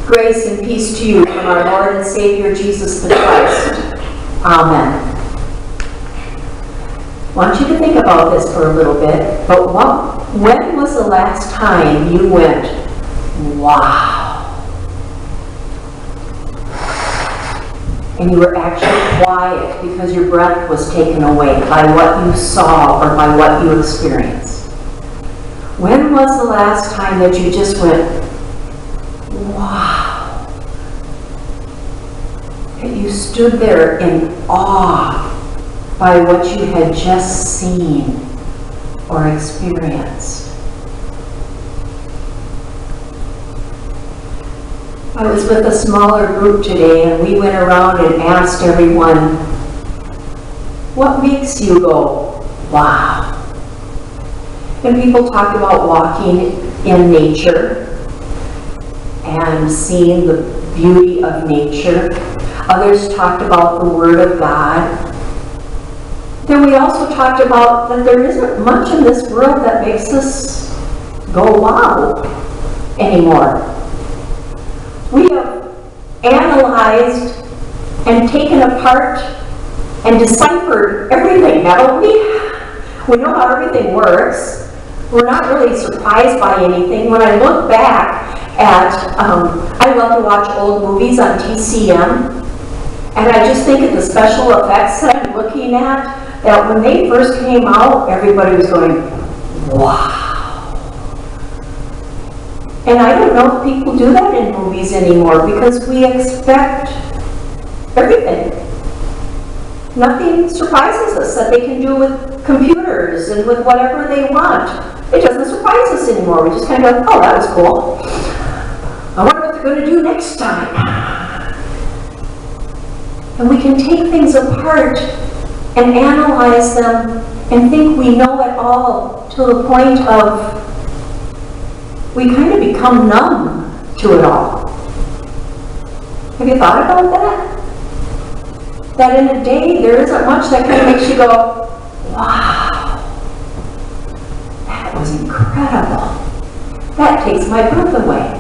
Grace and peace to you from our Lord and Savior Jesus the Christ. Amen. I want you to think about this for a little bit, but when was the last time you went, wow? And you were actually quiet because your breath was taken away by what you saw or by what you experienced. When was the last time that you just went, wow? And you stood there in awe by what you had just seen or experienced. I was with a smaller group today and we went around and asked everyone, what makes you go, wow? And people talked about walking in nature and seeing the beauty of nature. Others talked about the Word of God. Then we also talked about that there isn't much in this world that makes us go wow anymore. We have analyzed and taken apart and deciphered everything, haven't we? We know how everything works. We're not really surprised by anything. When I look back at, I love to watch old movies on TCM, and I just think of the special effects that I'm looking at, that when they first came out, everybody was going, wow. And I don't know if people do that in movies anymore because we expect everything. Nothing surprises us that they can do with computers and with whatever they want. It doesn't surprise us anymore. We just kind of go, oh, that was cool. I wonder what they're going to do next time. And we can take things apart and analyze them and think we know it all to the point of we kind of become numb to it all. Have you thought about that? That in a day there isn't much that kind of makes you go, wow, that was incredible. That takes my breath away.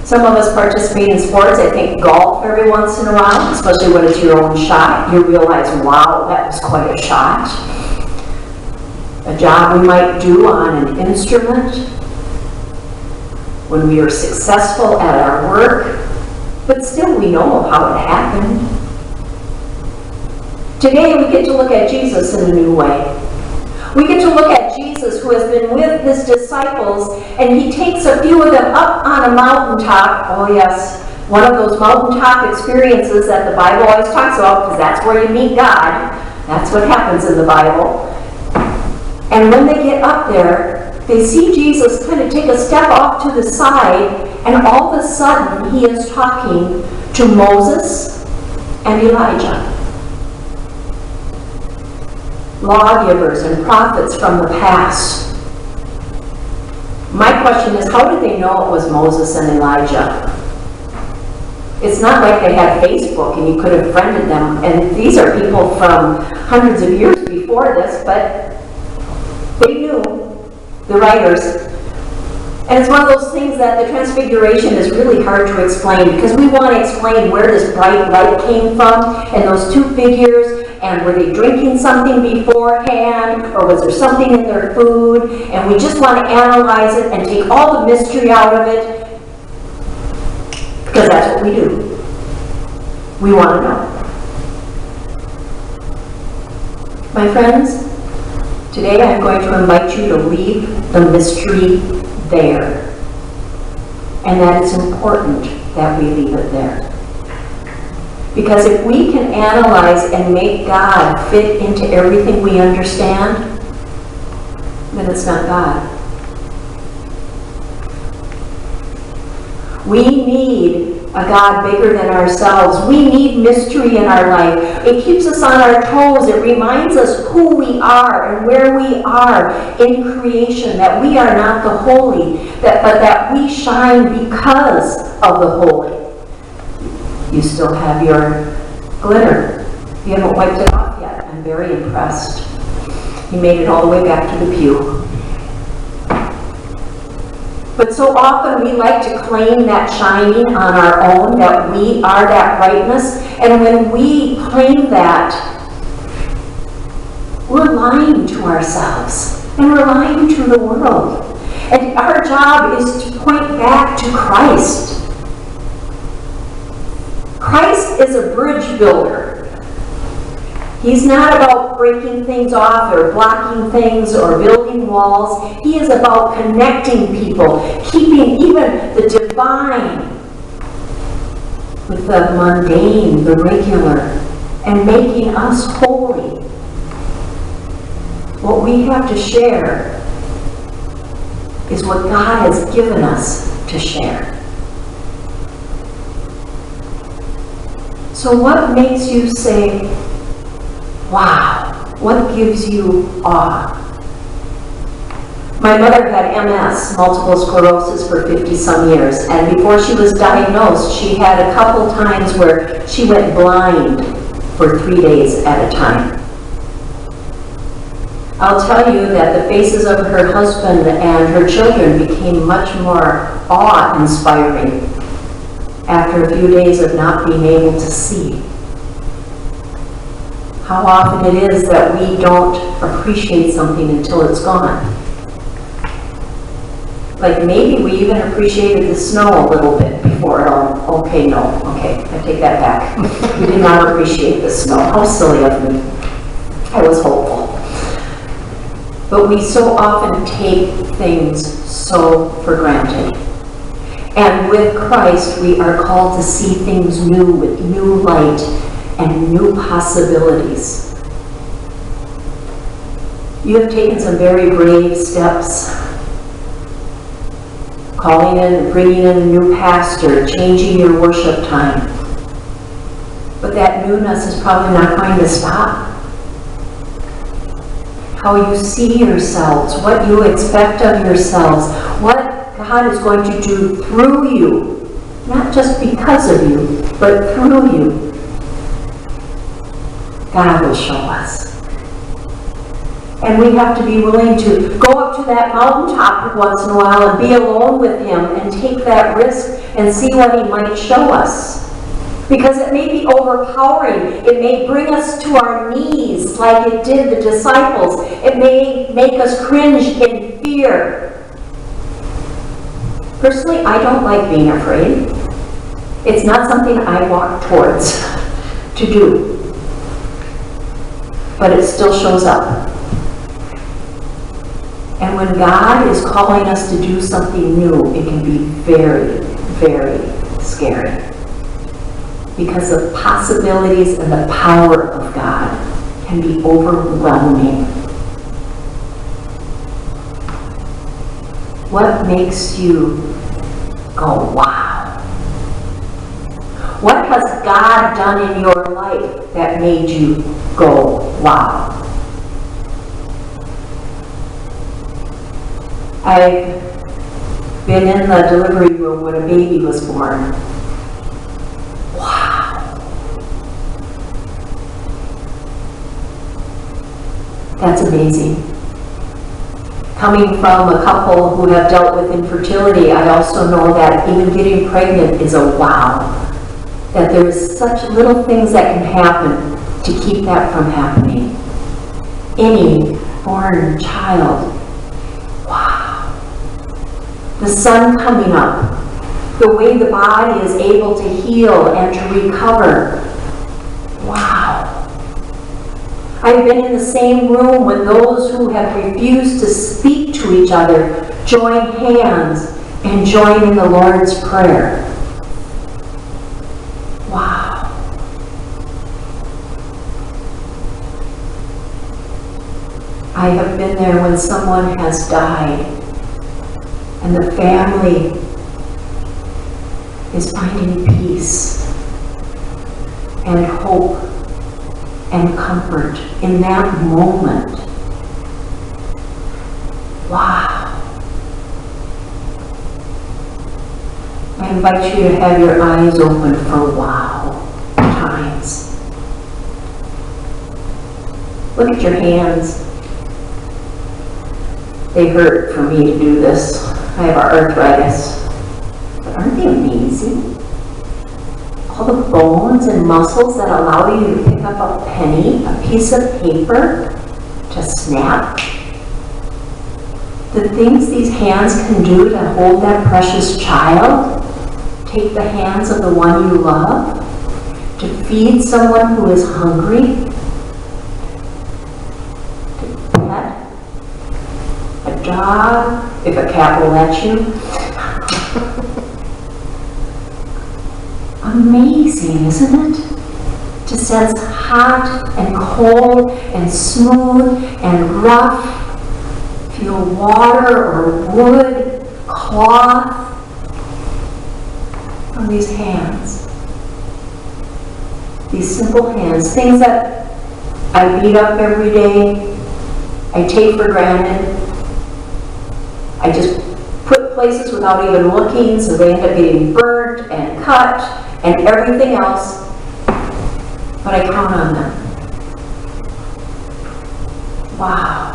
Some of us participate in sports. I think golf every once in a while, especially when it's your own shot. You realize, wow, that was quite a shot. A job we might do on an instrument. When we are successful at our work, but still we know how it happened. Today we get to look at Jesus in a new way. We get to look at Jesus who has been with his disciples, and he takes a few of them up on a mountaintop. Oh yes, one of those mountaintop experiences that the Bible always talks about, because that's where you meet God. That's what happens in the Bible. And when they get up there, they see Jesus kind of take a step off to the side, and all of a sudden he is talking to Moses and Elijah. Lawgivers and prophets from the past. My question is, how did they know it was Moses and Elijah? It's not like they had Facebook and you could have friended them, and these are people from hundreds of years before this, but they knew, the writers. And it's one of those things that the Transfiguration is really hard to explain, because we want to explain where this bright light came from and those two figures, and were they drinking something beforehand, or was there something in their food, and we just want to analyze it and take all the mystery out of it, because that's what we do. We want to know. My friends, today I'm going to invite you to leave the mystery there. And that it's important that we leave it there. Because if we can analyze and make God fit into everything we understand, then it's not God. We need a God bigger than ourselves. We need mystery in our life. It keeps us on our toes. It reminds us who we are and where we are in creation, that we are not the holy, but that we shine because of the holy. You still have your glitter. You haven't wiped it off yet. I'm very impressed. He made it all the way back to the pew. But so often we like to claim that shining on our own, that we are that brightness. And when we claim that, we're lying to ourselves and we're lying to the world. And our job is to point back to Christ. Christ is a bridge builder. He's not about breaking things off or blocking things or building walls. He is about connecting people, keeping even the divine with the mundane, the regular, and making us holy. What we have to share is what God has given us to share. So what makes you say, wow? What gives you awe? My mother had MS, multiple sclerosis, for 50-some years, and before she was diagnosed, she had a couple times where she went blind for 3 days at a time. I'll tell you that the faces of her husband and her children became much more awe-inspiring after a few days of not being able to see. How often it is that we don't appreciate something until it's gone. Like maybe we even appreciated the snow a little bit before it all. Okay, I take that back. We did not appreciate the snow. How silly of me. I was hopeful. But we so often take things so for granted. And with Christ, we are called to see things new with new light and new possibilities. You have taken some very brave steps, calling in, bringing in a new pastor, changing your worship time. But that newness is probably not going to stop. How you see yourselves, what you expect of yourselves, what God is going to do through you, not just because of you, but through you. God will show us. And we have to be willing to go up to that mountaintop once in a while and be alone with Him and take that risk and see what He might show us. Because it may be overpowering. It may bring us to our knees like it did the disciples. It may make us cringe in fear. Personally, I don't like being afraid. It's not something I walk towards to do. But it still shows up. And when God is calling us to do something new, it can be very, very scary. Because the possibilities and the power of God can be overwhelming. What makes you go, wow? What has God done in your life that made you go, wow? I've been in the delivery room when a baby was born. Wow. That's amazing. Coming from a couple who have dealt with infertility, I also know that even getting pregnant is a wow. That there is such little things that can happen to keep that from happening. Any born child, wow. The sun coming up, the way the body is able to heal and to recover, wow. I've been in the same room when those who have refused to speak to each other join hands and join in the Lord's Prayer. Wow. I have been there when someone has died and the family is finding peace and hope and comfort in that moment. Wow. I invite you to have your eyes open for wow times. Look at your hands. They hurt for me to do this. I have arthritis. But aren't they amazing? All the bones and muscles that allow you to pick up a penny, a piece of paper, to snap. The things these hands can do to hold that precious child, take the hands of the one you love, to feed someone who is hungry, to pet a dog, if a cat will let you. Amazing, isn't it? To sense hot and cold and smooth and rough, feel water or wood, cloth on these hands. These simple hands, things that I beat up every day, I take for granted. I just put places without even looking, so they end up getting burnt and cut and everything else, but I count on them. Wow.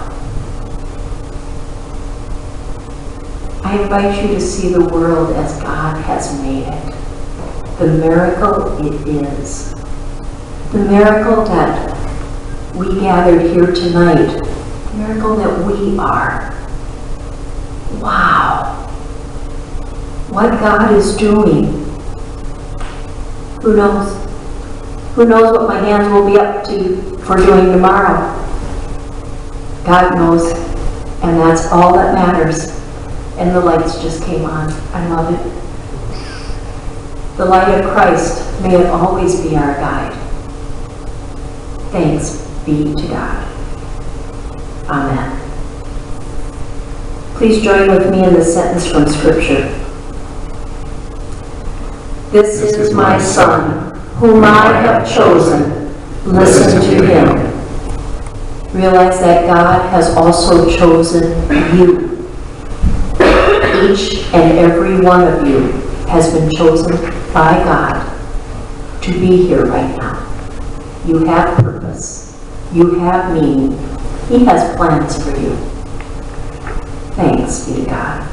I invite you to see the world as God has made it. The miracle it is. The miracle that we gathered here tonight. The miracle that we are. Wow. What God is doing. Who knows? Who knows what my hands will be up to for doing tomorrow? God knows, and that's all that matters. And the lights just came on. I love it. The light of Christ, may it always be our guide. Thanks be to God. Amen. Please join with me in this sentence from Scripture. This is my Son, whom I have chosen. Listen to him. Realize that God has also chosen you. Each and every one of you has been chosen by God to be here right now. You have purpose. You have meaning. He has plans for you. Thanks be to God.